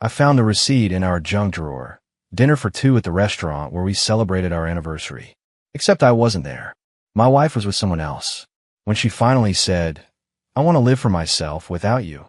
I found the receipt in our junk drawer. Dinner for two at the restaurant where we celebrated our anniversary. Except I wasn't there. My wife was with someone else. When she finally said, "I want to live for myself without you,"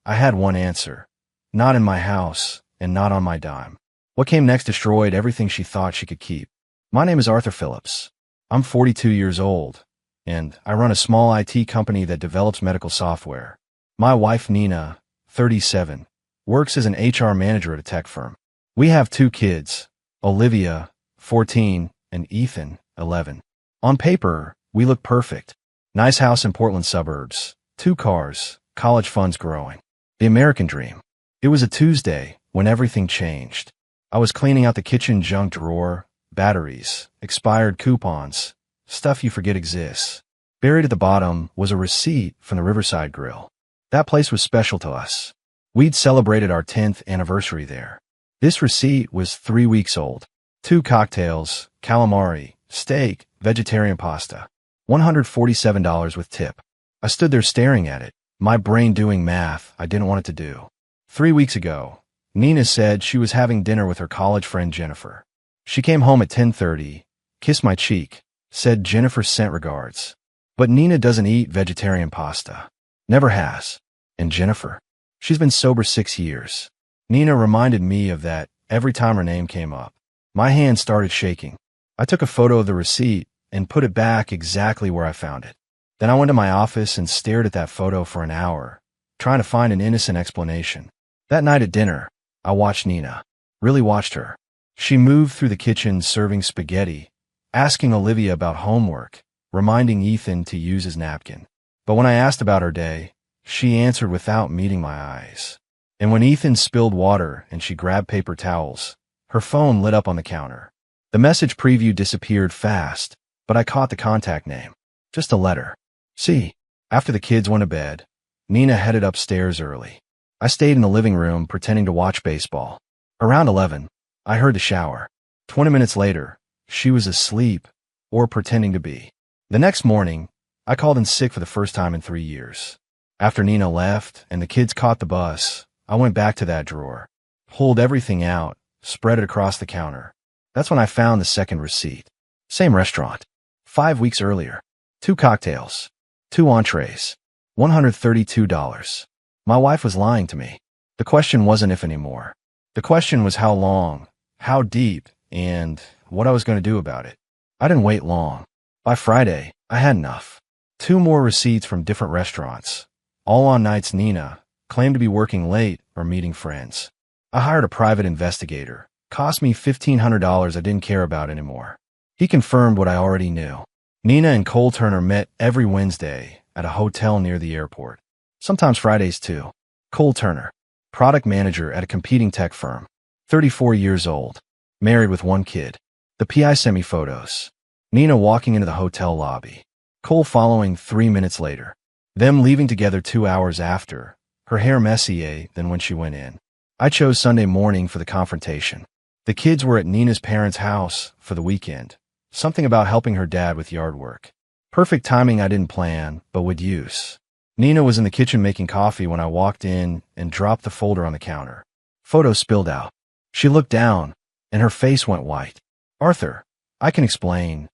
I had one answer. Not in my house, and not on my dime. What came next destroyed everything she thought she could keep. My name is Arthur Phillips. I'm 42 years old, and I run a small IT company that develops medical software. My wife, Nina, 37, works as an HR manager at a tech firm. We have two kids, Olivia, 14, and Ethan, 11. On paper, we look perfect. Nice house in Portland suburbs, 2 cars, college funds growing. The American dream. It was a Tuesday when everything changed. I was cleaning out the kitchen junk drawer, batteries, expired coupons, stuff you forget exists. Buried at the bottom was a receipt from the Riverside Grill. That place was special to us. We'd celebrated our 10th anniversary there. This receipt was 3 weeks old. 2 cocktails, calamari, steak, vegetarian pasta. $147 with tip. I stood there staring at it, my brain doing math I didn't want it to do. 3 weeks ago, Nina said she was having dinner with her college friend Jennifer. She came home at 10:30, kissed my cheek, said Jennifer sent regards. But Nina doesn't eat vegetarian pasta. Never has. And Jennifer? She's been sober 6 years. Nina reminded me of that every time her name came up. My hand started shaking. I took a photo of the receipt and put it back exactly where I found it. Then I went to my office and stared at that photo for an hour, trying to find an innocent explanation. That night at dinner, I watched Nina. Really watched her. She moved through the kitchen serving spaghetti, asking Olivia about homework, reminding Ethan to use his napkin. But when I asked about her day, she answered without meeting my eyes. And when Ethan spilled water and she grabbed paper towels, her phone lit up on the counter. The message preview disappeared fast, but I caught the contact name. Just a letter. See, after the kids went to bed, Nina headed upstairs early. I stayed in the living room pretending to watch baseball. Around 11, I heard the shower. 20 minutes later, she was asleep or pretending to be. The next morning, I called in sick for the first time in 3 years. After Nina left and the kids caught the bus, I went back to that drawer, pulled everything out, spread it across the counter. That's when I found the second receipt. Same restaurant. 5 weeks earlier. 2 cocktails. 2 entrees. $132. My wife was lying to me. The question wasn't if anymore. The question was how long, how deep, and what I was going to do about it. I didn't wait long. By Friday, I had enough. 2 more receipts from different restaurants. All on nights Nina claimed to be working late or meeting friends. I hired a private investigator. Cost me $1,500 I didn't care about anymore. He confirmed what I already knew. Nina and Cole Turner met every Wednesday at a hotel near the airport. Sometimes Fridays too. Cole Turner, product manager at a competing tech firm. 34 years old. Married with 1 kid. The PI sent me photos. Nina walking into the hotel lobby. Cole following 3 minutes later. Them leaving together 2 hours after. Her hair messier than when she went in. I chose Sunday morning for the confrontation. The kids were at Nina's parents' house for the weekend. Something about helping her dad with yard work. Perfect timing I didn't plan, but would use. Nina was in the kitchen making coffee when I walked in and dropped the folder on the counter. Photos spilled out. She looked down, and her face went white. "Arthur, I can explain."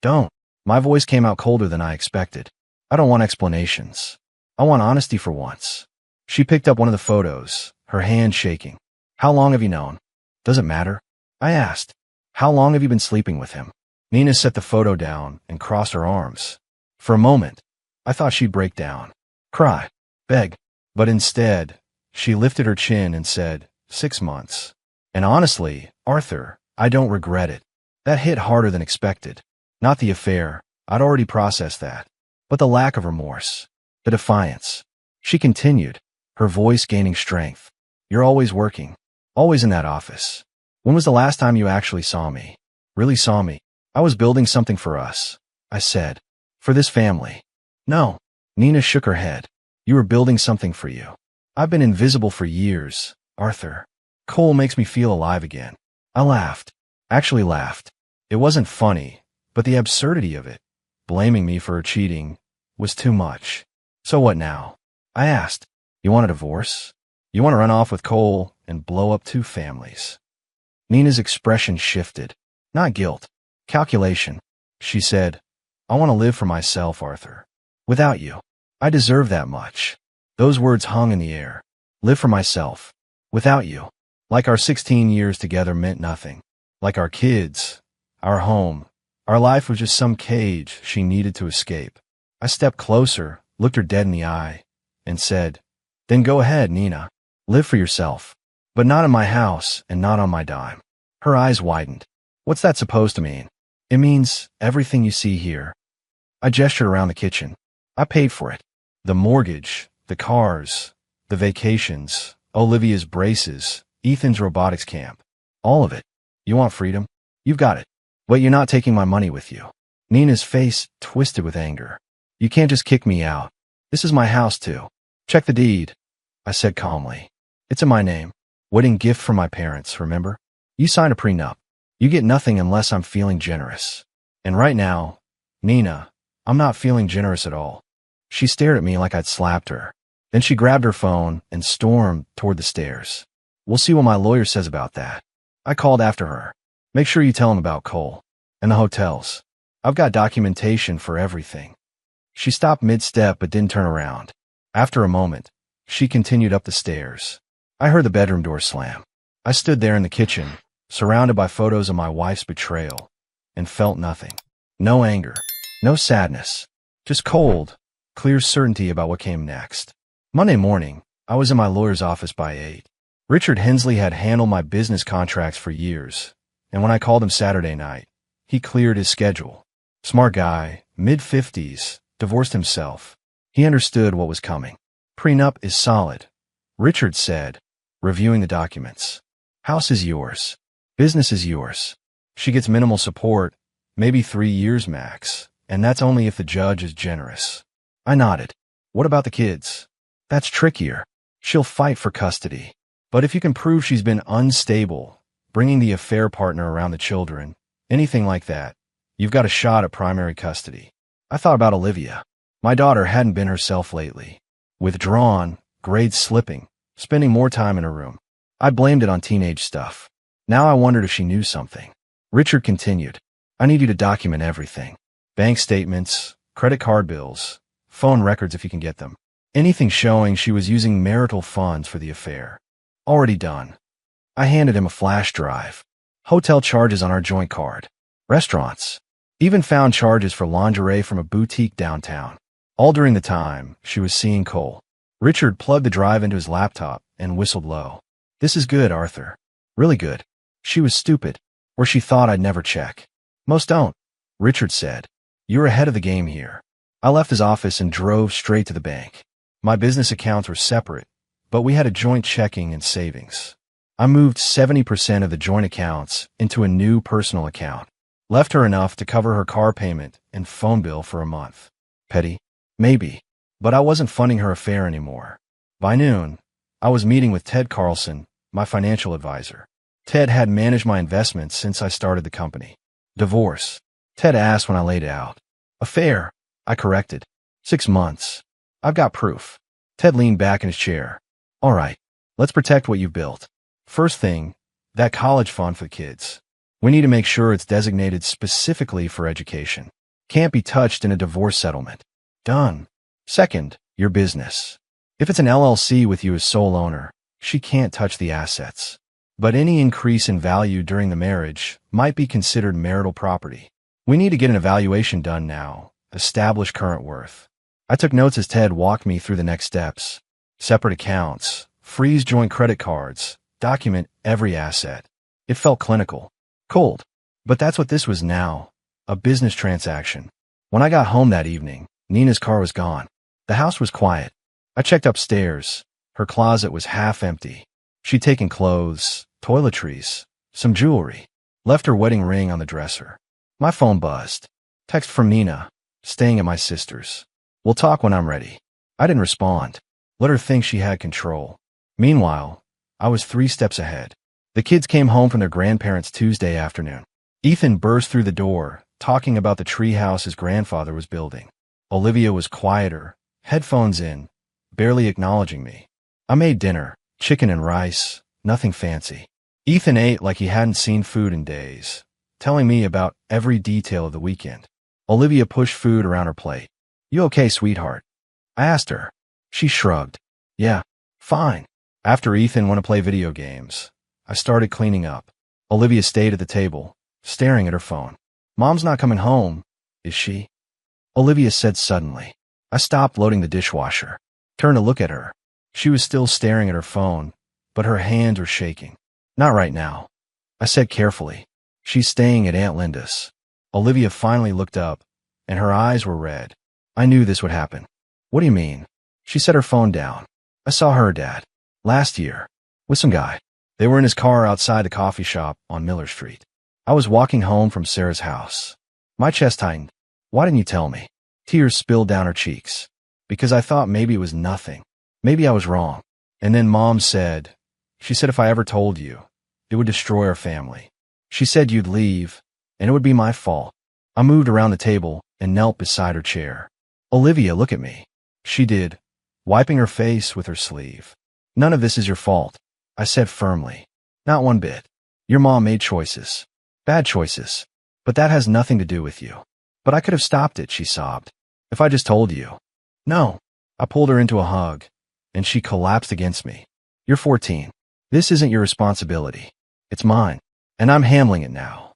"Don't." My voice came out colder than I expected. "I don't want explanations. I want honesty for once." She picked up one of the photos, her hand shaking. "How long have you known?" "Does it matter?" I asked. "How long have you been sleeping with him?" Nina set the photo down and crossed her arms. For a moment, I thought she'd break down, cry, beg. But instead, she lifted her chin and said, 6 months. And honestly, Arthur, I don't regret it. That hit harder than expected. Not the affair. I'd already processed that. But the lack of remorse. The defiance. She continued, her voice gaining strength. "You're always working. Always in that office. When was the last time you actually saw me? Really saw me?" "I was building something for us," I said. "For this family." "No." Nina shook her head. "You were building something for you. I've been invisible for years, Arthur. Cole makes me feel alive again." I laughed. Actually laughed. It wasn't funny, but the absurdity of it, blaming me for her cheating, was too much. "So what now?" I asked. "You want a divorce?" You want to run off with Cole and blow up 2 families. Nina's expression shifted. Not guilt. Calculation. She said, I want to live for myself, Arthur. Without you. I deserve that much. Those words hung in the air. Live for myself. Without you. Like our 16 years together meant nothing. Like our kids. Our home. Our life was just some cage she needed to escape. I stepped closer, looked her dead in the eye, and said, Then go ahead, Nina. Live for yourself. But not in my house and not on my dime. Her eyes widened. What's that supposed to mean? It means everything you see here. I gestured around the kitchen. I paid for it. The mortgage, the cars, the vacations, Olivia's braces, Ethan's robotics camp. All of it. You want freedom? You've got it. But you're not taking my money with you. Nina's face twisted with anger. You can't just kick me out. This is my house, too. Check the deed, I said calmly. It's in my name. Wedding gift from my parents, remember? You signed a prenup. You get nothing unless I'm feeling generous. And right now, Nina, I'm not feeling generous at all. She stared at me like I'd slapped her. Then she grabbed her phone and stormed toward the stairs. We'll see what my lawyer says about that. I called after her. Make sure you tell him about Cole and the hotels. I've got documentation for everything. She stopped mid-step but didn't turn around. After a moment, she continued up the stairs. I heard the bedroom door slam. I stood there in the kitchen, surrounded by photos of my wife's betrayal, and felt nothing. No anger, no sadness, just cold, clear certainty about what came next. Monday morning, I was in my lawyer's office by 8. Richard Hensley had handled my business contracts for years, and when I called him Saturday night, he cleared his schedule. Smart guy, mid-50s, divorced himself. He understood what was coming. Prenup is solid, Richard said, reviewing the documents. House is yours. Business is yours. She gets minimal support, maybe 3 years max, and that's only if the judge is generous. I nodded. What about the kids? That's trickier. She'll fight for custody. But if you can prove she's been unstable, bringing the affair partner around the children, anything like that, you've got a shot at primary custody. I thought about Olivia. My daughter hadn't been herself lately. Withdrawn, grades slipping, spending more time in her room. I blamed it on teenage stuff. Now I wondered if she knew something. Richard continued. I need you to document everything. Bank statements, credit card bills, phone records if you can get them. Anything showing she was using marital funds for the affair. Already done. I handed him a flash drive. Hotel charges on our joint card. Restaurants. Even found charges for lingerie from a boutique downtown. All during the time she was seeing Cole. Richard plugged the drive into his laptop and whistled low. This is good, Arthur. Really good. She was stupid. Or she thought I'd never check. Most don't. Richard said. You're ahead of the game here. I left his office and drove straight to the bank. My business accounts were separate, but we had a joint checking and savings. I moved 70% of the joint accounts into a new personal account. Left her enough to cover her car payment and phone bill for a month. Petty? Maybe. But I wasn't funding her affair anymore. By noon, I was meeting with Ted Carlson, my financial advisor. Ted had managed my investments since I started the company. Divorce. Ted asked when I laid it out. Affair. I corrected. 6 months. I've got proof. Ted leaned back in his chair. All right. Let's protect what you've built. First thing, that college fund for the kids. We need to make sure it's designated specifically for education. Can't be touched in a divorce settlement. Done. Second, your business. If it's an LLC with you as sole owner, she can't touch the assets. But any increase in value during the marriage might be considered marital property. We need to get an evaluation done now, establish current worth. I took notes as Ted walked me through the next steps. Separate accounts, freeze joint credit cards, document every asset. It felt clinical. Cold. But that's what this was now, a business transaction. When I got home that evening, Nina's car was gone. The house was quiet. I checked upstairs. Her closet was half empty. She'd taken clothes, toiletries, some jewelry, left her wedding ring on the dresser. My phone buzzed. Text from Nina, staying at my sister's. We'll talk when I'm ready. I didn't respond. Let her think she had control. Meanwhile, I was 3 steps ahead. The kids came home from their grandparents' Tuesday afternoon. Ethan burst through the door, talking about the treehouse his grandfather was building. Olivia was quieter, headphones in, barely acknowledging me. I made dinner, Chicken and rice, nothing fancy. Ethan ate like he hadn't seen food in days, telling me about every detail of the weekend. Olivia pushed food around her plate. You okay, sweetheart? I asked her. She shrugged. Yeah, fine. After Ethan went to play video games, I started cleaning up. Olivia stayed at the table, staring at her phone. Mom's not coming home, is she? Olivia said suddenly. I stopped loading the dishwasher, turned to look at her. She was still staring at her phone, but her hands were shaking. Not right now, I said carefully. She's staying at Aunt Linda's. Olivia finally looked up, and her eyes were red. I knew this would happen. What do you mean? She set her phone down. I saw her dad. Last year. With some guy. They were in his car outside the coffee shop on Miller Street. I was walking home from Sarah's house. My chest tightened. Why didn't you tell me? Tears spilled down her cheeks. Because I thought maybe it was nothing. Maybe I was wrong. And then Mom said, she said if I ever told you, it would destroy our family. She said you'd leave, and it would be my fault. I moved around the table and knelt beside her chair. Olivia, look at me. She did, wiping her face with her sleeve. None of this is your fault, I said firmly. Not one bit. Your mom made choices. Bad choices. But that has nothing to do with you. But I could have stopped it, she sobbed. If I just told you. No. I pulled her into a hug, and she collapsed against me. You're 14. This isn't your responsibility. It's mine, and I'm handling it now.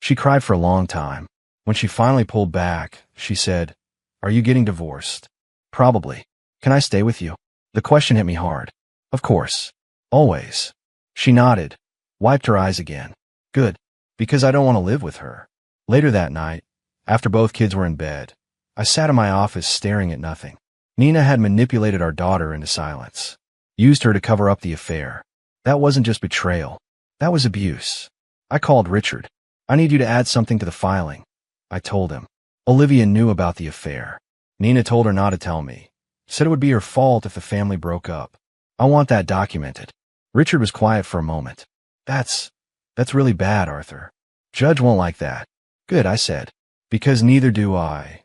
She cried for a long time. When she finally pulled back, she said, Are you getting divorced? Probably. Can I stay with you? The question hit me hard. Of course. Always. She nodded, wiped her eyes again. Good. Because I don't want to live with her. Later that night, after both kids were in bed, I sat in my office staring at nothing. Nina had manipulated our daughter into silence. Used her to cover up the affair. That wasn't just betrayal. That was abuse. I called Richard. I need you to add something to the filing. I told him. Olivia knew about the affair. Nina told her not to tell me. Said it would be her fault if the family broke up. I want that documented. Richard was quiet for a moment. That's really bad, Arthur. Judge won't like that. Good, I said. Because neither do I.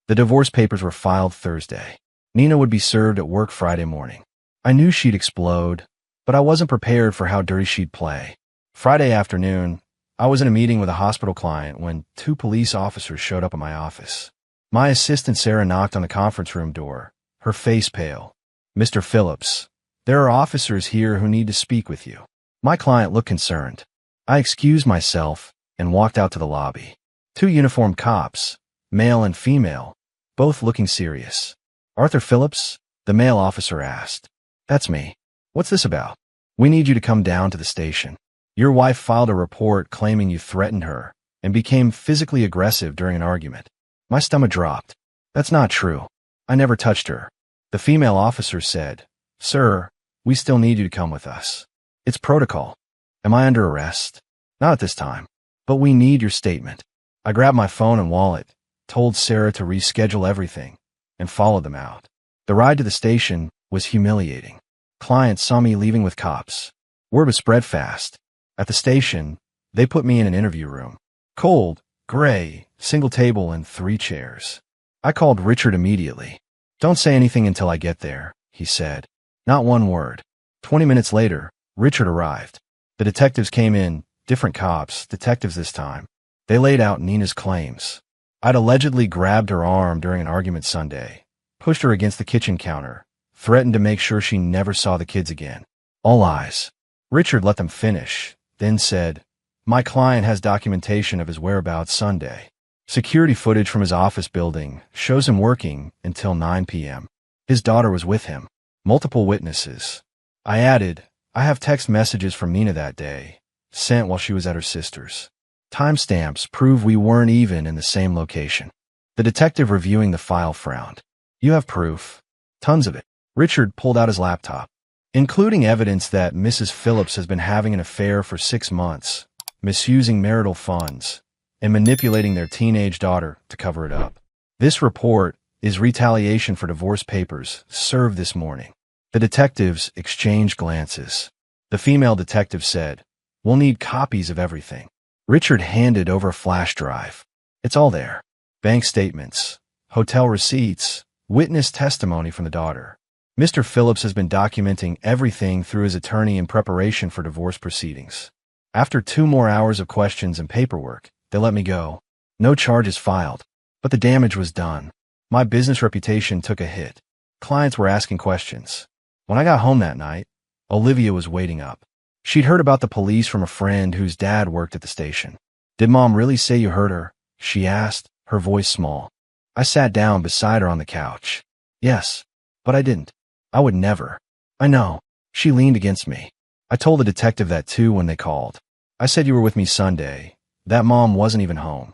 The divorce papers were filed Thursday. Nina would be served at work Friday morning. I knew she'd explode, but I wasn't prepared for how dirty she'd play. Friday afternoon, I was in a meeting with a hospital client when 2 police officers showed up at my office. My assistant Sarah knocked on the conference room door, her face pale. Mr. Phillips, there are officers here who need to speak with you. My client looked concerned. I excused myself and walked out to the lobby. 2 uniformed cops, male and female, both looking serious. Arthur Phillips? The male officer asked. That's me. What's this about? We need you to come down to the station. Your wife filed a report claiming you threatened her and became physically aggressive during an argument. My stomach dropped. That's not true. I never touched her. The female officer said, Sir, we still need you to come with us. It's protocol. Am I under arrest? Not at this time. But we need your statement. I grabbed my phone and wallet, told Sarah to reschedule everything, and followed them out. The ride to the station was humiliating. Clients saw me leaving with cops. Word was spread fast. At the station, they put me in an interview room. Cold, gray, single table and 3 chairs. I called Richard immediately. Don't say anything until I get there, he said. Not one word. 20 minutes later, Richard arrived. The detectives came in, different cops, detectives this time. They laid out Nina's claims. I'd allegedly grabbed her arm during an argument Sunday, pushed her against the kitchen counter, threatened to make sure she never saw the kids again. All lies. Richard let them finish, then said, My client has documentation of his whereabouts Sunday. Security footage from his office building shows him working until 9 p.m. His daughter was with him. Multiple witnesses. I added, I have text messages from Nina that day, sent while she was at her sister's. Timestamps prove we weren't even in the same location. The detective reviewing the file frowned. You have proof. Tons of it. Richard pulled out his laptop, including evidence that Mrs. Phillips has been having an affair for 6 months, misusing marital funds, and manipulating their teenage daughter to cover it up. This report is retaliation for divorce papers served this morning. The detectives exchanged glances. The female detective said, We'll need copies of everything. Richard handed over a flash drive. It's all there. Bank statements, hotel receipts, witness testimony from the daughter. Mr. Phillips has been documenting everything through his attorney in preparation for divorce proceedings. After 2 more hours of questions and paperwork, they let me go. No charges filed. But the damage was done. My business reputation took a hit. Clients were asking questions. When I got home that night, Olivia was waiting up. She'd heard about the police from a friend whose dad worked at the station. "Did Mom really say you heard her?" she asked, her voice small. I sat down beside her on the couch. "Yes, but I didn't. I would never." "I know." She leaned against me. "I told the detective that too when they called. I said you were with me Sunday, that Mom wasn't even home."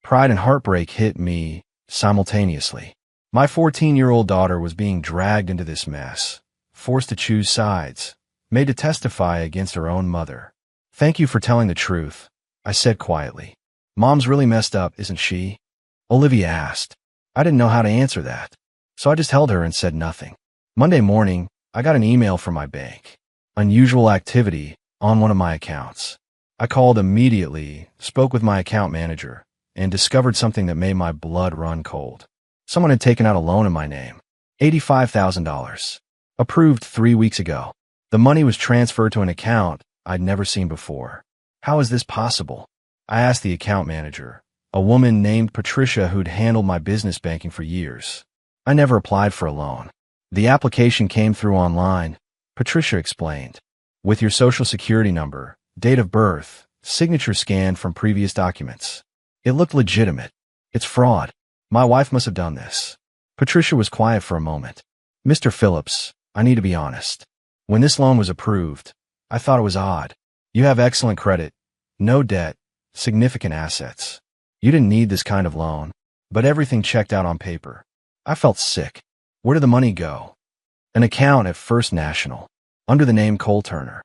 Pride and heartbreak hit me simultaneously. My 14-year-old daughter was being dragged into this mess, forced to choose sides, made to testify against her own mother. "Thank you for telling the truth," I said quietly. "Mom's really messed up, isn't she?" Olivia asked. I didn't know how to answer that, so I just held her and said nothing. Monday morning, I got an email from my bank. Unusual activity on one of my accounts. I called immediately, spoke with my account manager, and discovered something that made my blood run cold. Someone had taken out a loan in my name. $85,000. Approved 3 weeks ago. The money was transferred to an account I'd never seen before. How is this possible? I asked the account manager, a woman named Patricia who'd handled my business banking for years. I never applied for a loan. The application came through online, Patricia explained. With your social security number, date of birth, signature scanned from previous documents. It looked legitimate. It's fraud. My wife must have done this. Patricia was quiet for a moment. "Mr. Phillips, I need to be honest. When this loan was approved, I thought it was odd. You have excellent credit, no debt, significant assets. You didn't need this kind of loan, but everything checked out on paper. I felt sick. Where did the money go?" "An account at First National, under the name Cole Turner."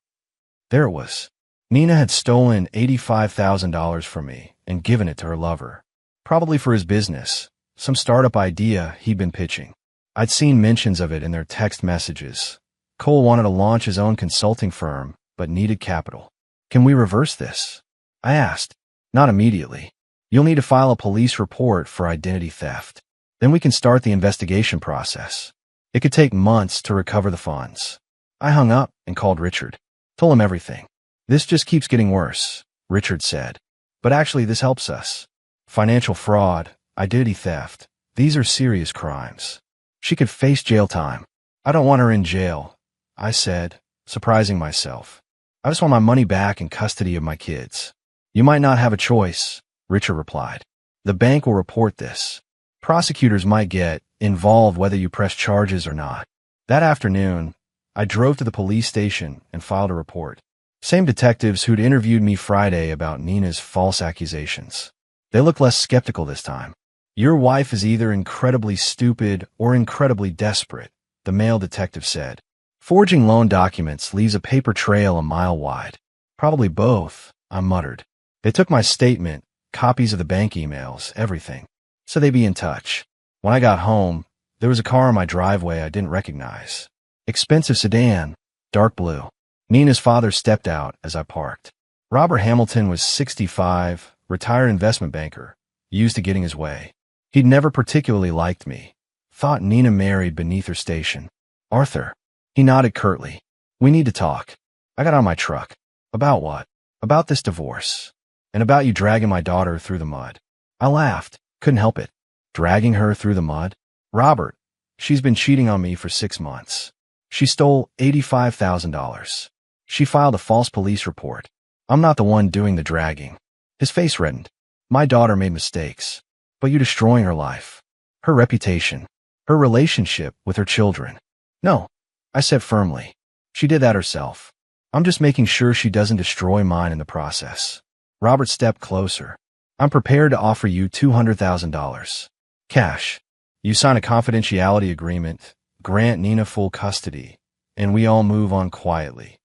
There it was. Nina had stolen $85,000 from me and given it to her lover, probably for his business, some startup idea he'd been pitching. I'd seen mentions of it in their text messages. Cole wanted to launch his own consulting firm, but needed capital. "Can we reverse this?" I asked. "Not immediately. You'll need to file a police report for identity theft. Then we can start the investigation process. It could take months to recover the funds." I hung up and called Richard. Told him everything. "This just keeps getting worse," Richard said. "But actually this helps us. Financial fraud, identity theft, these are serious crimes. She could face jail time." "I don't want her in jail," I said, surprising myself. "I just want my money back and custody of my kids." "You might not have a choice," Richard replied. "The bank will report this. Prosecutors might get involved whether you press charges or not." That afternoon, I drove to the police station and filed a report. Same detectives who'd interviewed me Friday about Nina's false accusations. They looked less skeptical this time. "Your wife is either incredibly stupid or incredibly desperate," the male detective said. "Forging loan documents leaves a paper trail a mile wide." "Probably both," I muttered. They took my statement, copies of the bank emails, everything. So they'd be in touch. When I got home, there was a car in my driveway I didn't recognize. Expensive sedan, dark blue. Nina's father stepped out as I parked. Robert Hamilton was 65, retired investment banker, used to getting his way. He'd never particularly liked me. Thought Nina married beneath her station. "Arthur." He nodded curtly. "We need to talk." I got on my truck. "About what?" "About this divorce. And about you dragging my daughter through the mud." I laughed. Couldn't help it. Dragging her through the mud? "Robert, she's been cheating on me for 6 months. She stole $85,000. She filed a false police report. I'm not the one doing the dragging." His face reddened. "My daughter made mistakes, but you're destroying her life, her reputation, her relationship with her children." "No," I said firmly. "She did that herself. I'm just making sure she doesn't destroy mine in the process." Robert stepped closer. "I'm prepared to offer you $200,000. Cash. You sign a confidentiality agreement, grant Nina full custody, and we all move on quietly."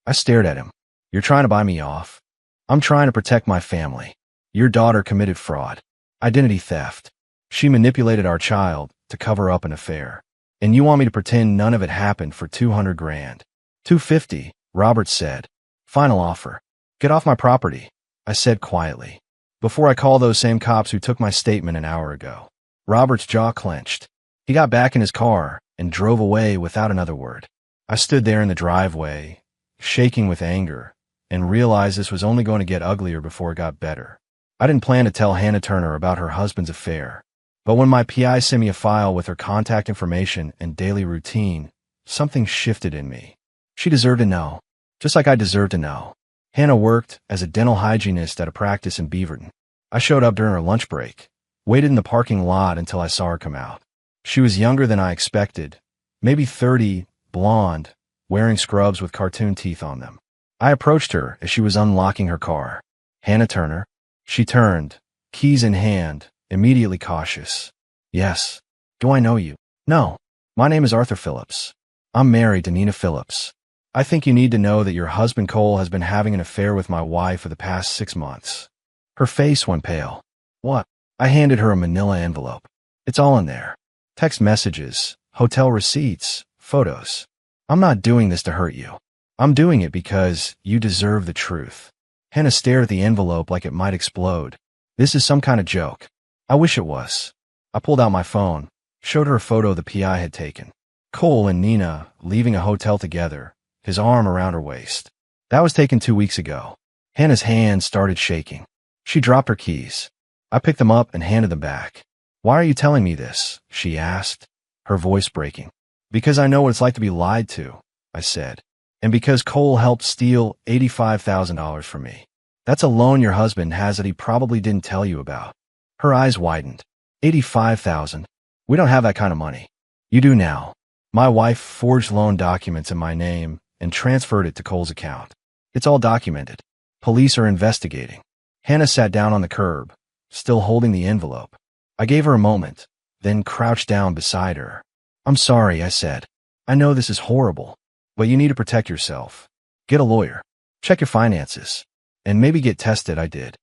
I stared at him. "You're trying to buy me off?" "I'm trying to protect my family. Your daughter committed fraud. Identity theft. She manipulated our child to cover up an affair. And you want me to pretend none of it happened for 200 grand. $250, Robert said. "Final offer." "Get off my property," I said quietly, before I call those same cops who took my statement an hour ago. Robert's jaw clenched. He got back in his car and drove away without another word. I stood there in the driveway, shaking with anger, and realized this was only going to get uglier before it got better. I didn't plan to tell Hannah Turner about her husband's affair, but when my PI sent me a file with her contact information and daily routine, something shifted in me. She deserved to know, just like I deserved to know. Hannah worked as a dental hygienist at a practice in Beaverton. I showed up during her lunch break, waited in the parking lot until I saw her come out. She was younger than I expected, maybe 30, blonde, wearing scrubs with cartoon teeth on them. I approached her as she was unlocking her car. Hannah Turner? She turned, keys in hand, immediately cautious. Yes. Do I know you? No. My name is Arthur Phillips. I'm married to Nina Phillips. I think you need to know that your husband Cole has been having an affair with my wife for the past 6 months. Her face went pale. What? I handed her a manila envelope. It's all in there. Text messages, hotel receipts, photos. I'm not doing this to hurt you. I'm doing it because you deserve the truth. Hannah stared at the envelope like it might explode. This is some kind of joke. I wish it was. I pulled out my phone, showed her a photo the PI had taken. Cole and Nina leaving a hotel together, his arm around her waist. That was taken 2 weeks ago. Hannah's hands started shaking. She dropped her keys. I picked them up and handed them back. Why are you telling me this? She asked, her voice breaking. Because I know what it's like to be lied to, I said. And because Cole helped steal $85,000 from me. That's a loan your husband has that he probably didn't tell you about. Her eyes widened. $85,000? We don't have that kind of money. You do now. My wife forged loan documents in my name and transferred it to Cole's account. It's all documented. Police are investigating. Hannah sat down on the curb, still holding the envelope. I gave her a moment, then crouched down beside her. I'm sorry, I said. I know this is horrible, but you need to protect yourself. Get a lawyer. Check your finances. And maybe get tested. I did.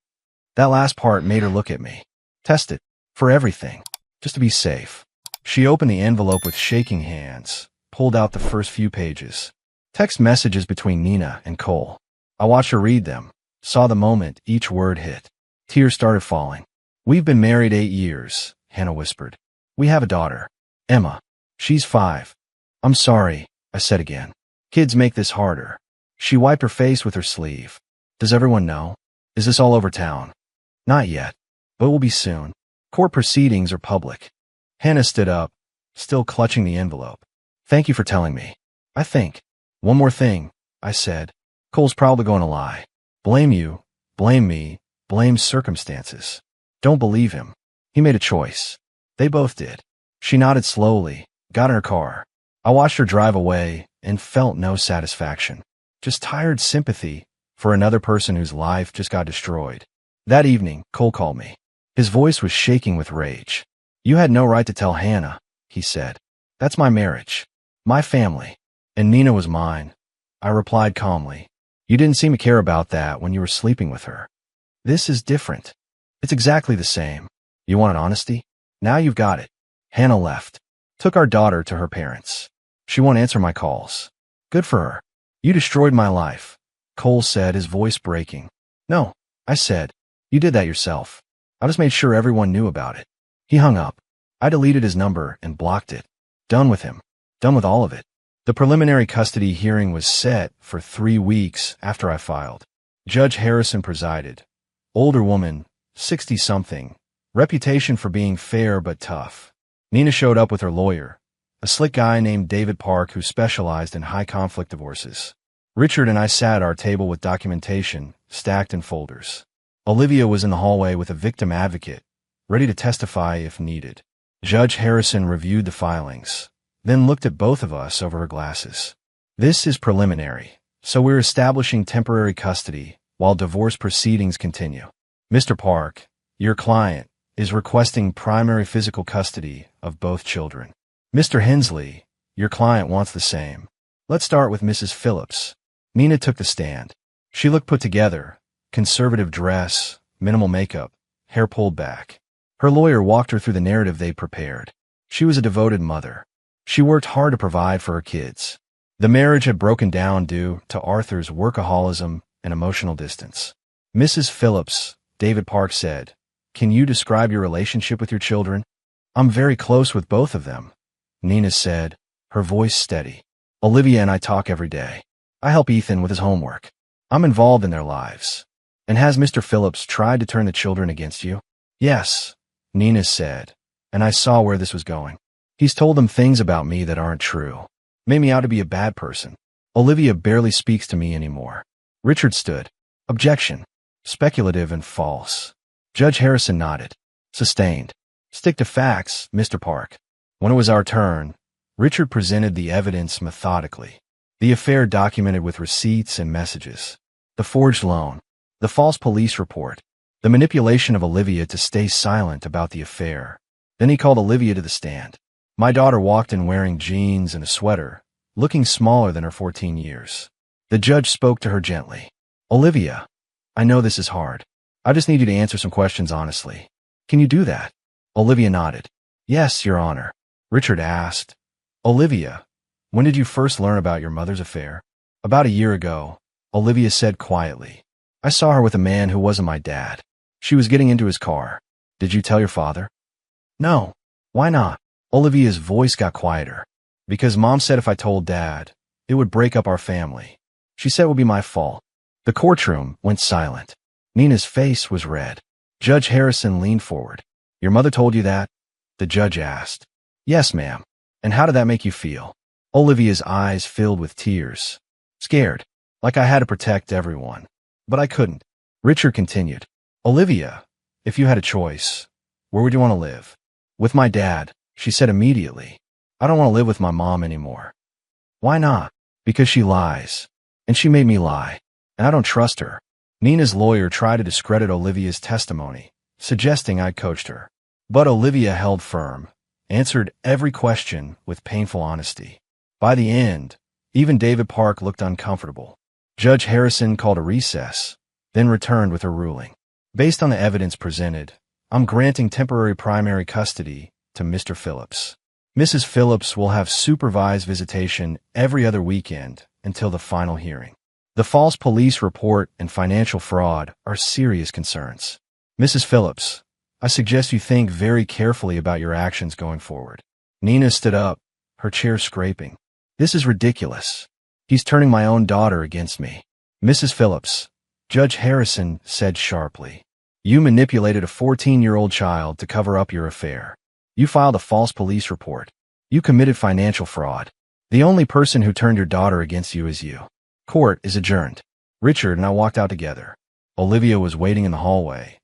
That last part made her look at me. Tested. For everything. Just to be safe. She opened the envelope with shaking hands, pulled out the first few pages. Text messages between Nina and Cole. I watched her read them, saw the moment each word hit. Tears started falling. We've been married 8 years, Hannah whispered. We have a daughter, Emma. She's 5. I'm sorry, I said again. Kids make this harder. She wiped her face with her sleeve. Does everyone know? Is this all over town? Not yet, but it will be soon. Court proceedings are public. Hannah stood up, still clutching the envelope. Thank you for telling me. I think. One more thing, I said. Cole's probably going to lie. Blame you, blame me, blame circumstances. Don't believe him. He made a choice. They both did. She nodded slowly, got in her car. I watched her drive away and felt no satisfaction. Just tired sympathy for another person whose life just got destroyed. That evening, Cole called me. His voice was shaking with rage. You had no right to tell Hannah, he said. That's my marriage. My family. And Nina was mine. I replied calmly. You didn't seem to care about that when you were sleeping with her. This is different. It's exactly the same. You wanted honesty? Now you've got it. Hannah left. Took our daughter to her parents. She won't answer my calls. Good for her. You destroyed my life, Cole said, his voice breaking. No, I said. You did that yourself. I just made sure everyone knew about it. He hung up. I deleted his number and blocked it. Done with him. Done with all of it. The preliminary custody hearing was set for 3 weeks after I filed. Judge Harrison presided. Older woman, 60-something. Reputation for being fair but tough. Nina showed up with her lawyer, a slick guy named David Park who specialized in high-conflict divorces. Richard and I sat at our table with documentation stacked in folders. Olivia was in the hallway with a victim advocate, ready to testify if needed. Judge Harrison reviewed the filings, then looked at both of us over her glasses. This is preliminary, so we're establishing temporary custody while divorce proceedings continue. Mr. Park, your client, is requesting primary physical custody of both children. Mr. Hensley, your client wants the same. Let's start with Mrs. Phillips. Nina took the stand. She looked put together, conservative dress, minimal makeup, hair pulled back. Her lawyer walked her through the narrative they prepared. She was a devoted mother. She worked hard to provide for her kids. The marriage had broken down due to Arthur's workaholism and emotional distance. Mrs. Phillips, David Park said, can you describe your relationship with your children? I'm very close with both of them, Nina said, her voice steady. Olivia and I talk every day. I help Ethan with his homework. I'm involved in their lives. And has Mr. Phillips tried to turn the children against you? Yes, Nina said, and I saw where this was going. He's told them things about me that aren't true. Made me out to be a bad person. Olivia barely speaks to me anymore. Richard stood. Objection. Speculative and false. Judge Harrison nodded. Sustained. Stick to facts, Mr. Park. When it was our turn, Richard presented the evidence methodically. The affair documented with receipts and messages. The forged loan. The false police report. The manipulation of Olivia to stay silent about the affair. Then he called Olivia to the stand. My daughter walked in wearing jeans and a sweater, looking smaller than her 14 years. The judge spoke to her gently. Olivia, I know this is hard. I just need you to answer some questions honestly. Can you do that? Olivia nodded. Yes, Your Honor. Richard asked. Olivia, when did you first learn about your mother's affair? About a year ago, Olivia said quietly. I saw her with a man who wasn't my dad. She was getting into his car. Did you tell your father? No. Why not? Olivia's voice got quieter. Because Mom said if I told Dad, it would break up our family. She said it would be my fault. The courtroom went silent. Nina's face was red. Judge Harrison leaned forward. Your mother told you that? The judge asked. Yes, ma'am. And how did that make you feel? Olivia's eyes filled with tears. Scared. Like I had to protect everyone. But I couldn't. Richard continued. Olivia, if you had a choice, where would you want to live? With my dad, she said immediately. I don't want to live with my mom anymore. Why not? Because she lies. And she made me lie. And I don't trust her. Nina's lawyer tried to discredit Olivia's testimony, suggesting I coached her. But Olivia held firm, answered every question with painful honesty. By the end, even David Park looked uncomfortable. Judge Harrison called a recess, then returned with her ruling. Based on the evidence presented, I'm granting temporary primary custody to Mr. Phillips. Mrs. Phillips will have supervised visitation every other weekend until the final hearing. The false police report and financial fraud are serious concerns. Mrs. Phillips, I suggest you think very carefully about your actions going forward. Nina stood up, her chair scraping. This is ridiculous. He's turning my own daughter against me. Mrs. Phillips, Judge Harrison said sharply. You manipulated a 14-year-old child to cover up your affair. You filed a false police report. You committed financial fraud. The only person who turned your daughter against you is you. Court is adjourned. Richard and I walked out together. Olivia was waiting in the hallway,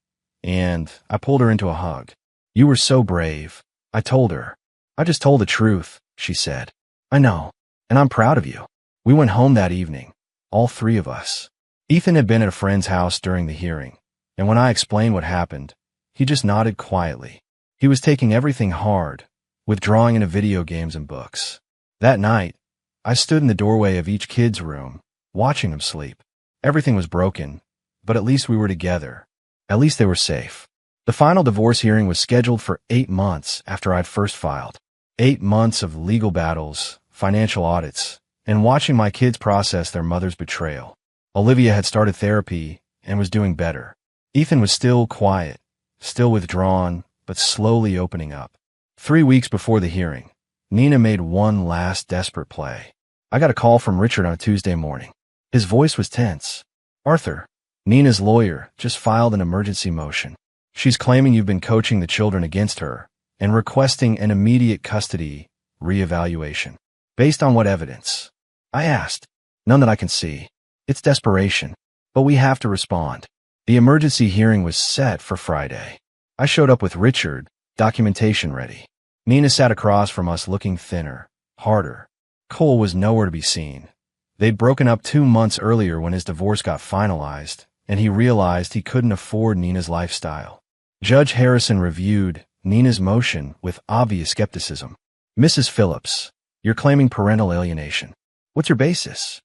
and I pulled her into a hug. You were so brave. I told her. I just told the truth, she said. I know, and I'm proud of you. We went home that evening, all three of us. Ethan had been at a friend's house during the hearing, and when I explained what happened, he just nodded quietly. He was taking everything hard, withdrawing into video games and books. That night, I stood in the doorway of each kid's room, watching them sleep. Everything was broken, but at least we were together. At least they were safe. The final divorce hearing was scheduled for 8 months after I'd first filed. 8 months of legal battles, financial audits, and watching my kids process their mother's betrayal. Olivia had started therapy and was doing better. Ethan was still quiet, still withdrawn, but slowly opening up. 3 weeks before the hearing, Nina made one last desperate play. I got a call from Richard on a Tuesday morning. His voice was tense. Arthur, Nina's lawyer, just filed an emergency motion. She's claiming you've been coaching the children against her and requesting an immediate custody reevaluation. Based on what evidence? I asked. None that I can see. It's desperation. But we have to respond. The emergency hearing was set for Friday. I showed up with Richard, documentation ready. Nina sat across from us looking thinner, harder. Cole was nowhere to be seen. They'd broken up 2 months earlier when his divorce got finalized, and he realized he couldn't afford Nina's lifestyle. Judge Harrison reviewed Nina's motion with obvious skepticism. Mrs. Phillips, you're claiming parental alienation. What's your basis?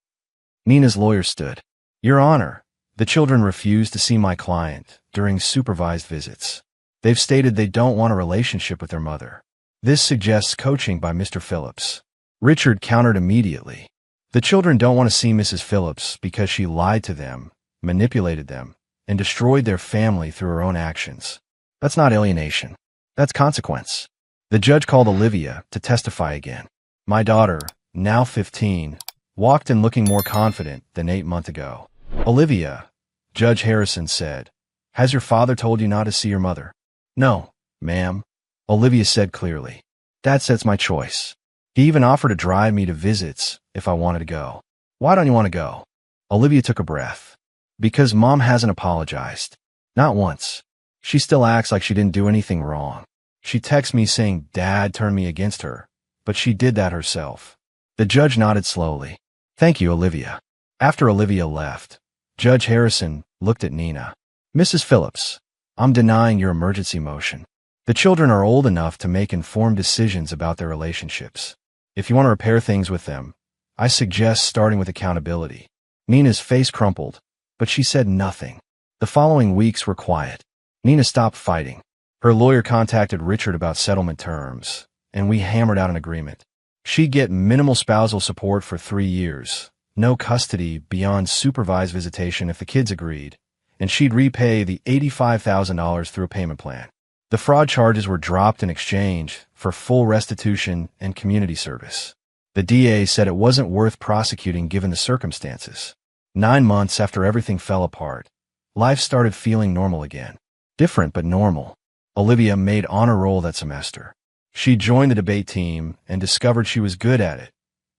Nina's lawyer stood. Your Honor, the children refused to see my client during supervised visits. They've stated they don't want a relationship with their mother. This suggests coaching by Mr. Phillips. Richard countered immediately. The children don't want to see Mrs. Phillips because she lied to them, manipulated them, and destroyed their family through her own actions. That's not alienation. That's consequence. The judge called Olivia to testify again. My daughter, now 15, walked in looking more confident than 8 months ago. Olivia, Judge Harrison said, has your father told you not to see your mother? No, ma'am, Olivia said clearly. Dad sets my choice. He even offered to drive me to visits if I wanted to go. Why don't you want to go? Olivia took a breath. Because Mom hasn't apologized. Not once. She still acts like she didn't do anything wrong. She texts me saying Dad turned me against her, but she did that herself. The judge nodded slowly. Thank you, Olivia. After Olivia left, Judge Harrison looked at Nina. Mrs. Phillips, I'm denying your emergency motion. The children are old enough to make informed decisions about their relationships. If you want to repair things with them, I suggest starting with accountability. Nina's face crumpled, but she said nothing. The following weeks were quiet. Nina stopped fighting. Her lawyer contacted Richard about settlement terms, and we hammered out an agreement. She'd get minimal spousal support for 3 years, no custody beyond supervised visitation if the kids agreed, and she'd repay the $85,000 through a payment plan. The fraud charges were dropped in exchange for full restitution and community service. The DA said it wasn't worth prosecuting given the circumstances. 9 months after everything fell apart, life started feeling normal again. Different but normal. Olivia made honor roll that semester. She joined the debate team and discovered she was good at it.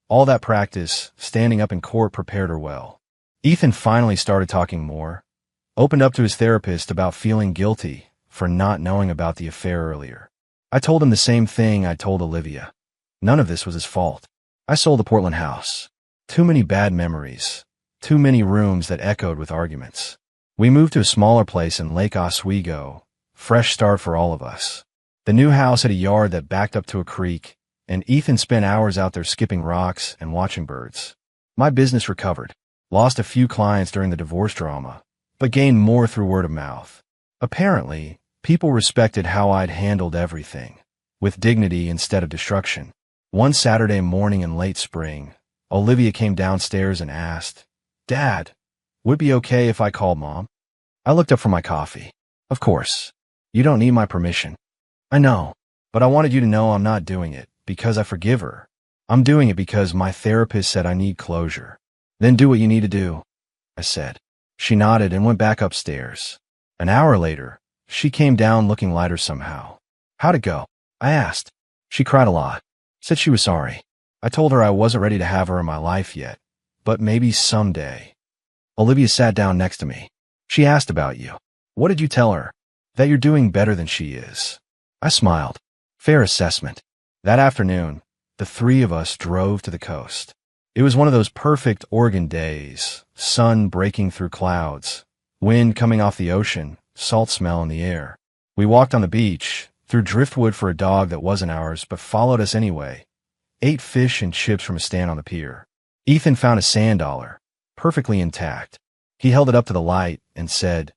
All that practice, standing up in court, prepared her well. Ethan finally started talking more, opened up to his therapist about feeling guilty for not knowing about the affair earlier. I told him the same thing I told Olivia. None of this was his fault. I sold the Portland house. Too many bad memories. Too many rooms that echoed with arguments. We moved to a smaller place in Lake Oswego. Fresh start for all of us. The new house had a yard that backed up to a creek, and Ethan spent hours out there skipping rocks and watching birds. My business recovered. Lost a few clients during the divorce drama, but gained more through word of mouth. Apparently, people respected how I'd handled everything, with dignity instead of destruction. One Saturday morning in late spring, Olivia came downstairs and asked, Dad, would it be okay if I called Mom? I looked up from my coffee. Of course. You don't need my permission. I know, but I wanted you to know I'm not doing it because I forgive her. I'm doing it because my therapist said I need closure. Then do what you need to do, I said. She nodded and went back upstairs. An hour later, she came down looking lighter somehow. How'd it go? I asked. She cried a lot. Said she was sorry. I told her I wasn't ready to have her in my life yet, but maybe someday. Olivia sat down next to me. She asked about you. What did you tell her? That you're doing better than she is. I smiled. Fair assessment. That afternoon, the 3 of us drove to the coast. It was one of those perfect Oregon days, sun breaking through clouds, wind coming off the ocean, salt smell in the air. We walked on the beach, threw driftwood for a dog that wasn't ours but followed us anyway, ate fish and chips from a stand on the pier. Ethan found a sand dollar, perfectly intact. He held it up to the light and said,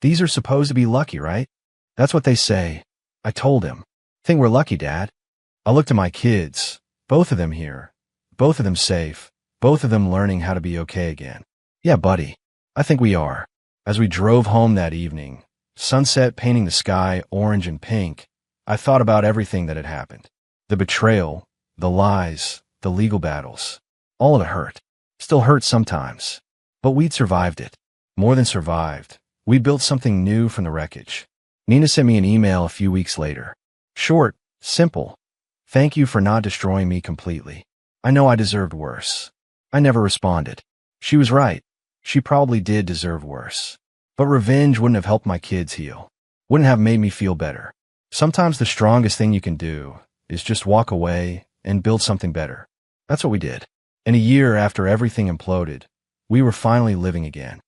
These are supposed to be lucky, right? That's what they say. I told him. Think we're lucky, Dad. I looked at my kids, both of them here, both of them safe, both of them learning how to be okay again. Yeah, buddy, I think we are. As we drove home that evening, sunset painting the sky orange and pink, I thought about everything that had happened. The betrayal, the lies, the legal battles. All of it hurt. Still hurts sometimes. But we'd survived it. More than survived. We built something new from the wreckage. Nina sent me an email a few weeks later. Short, simple. Thank you for not destroying me completely. I know I deserved worse. I never responded. She was right. She probably did deserve worse. But revenge wouldn't have helped my kids heal. Wouldn't have made me feel better. Sometimes the strongest thing you can do is just walk away and build something better. That's what we did. And a year after everything imploded, we were finally living again.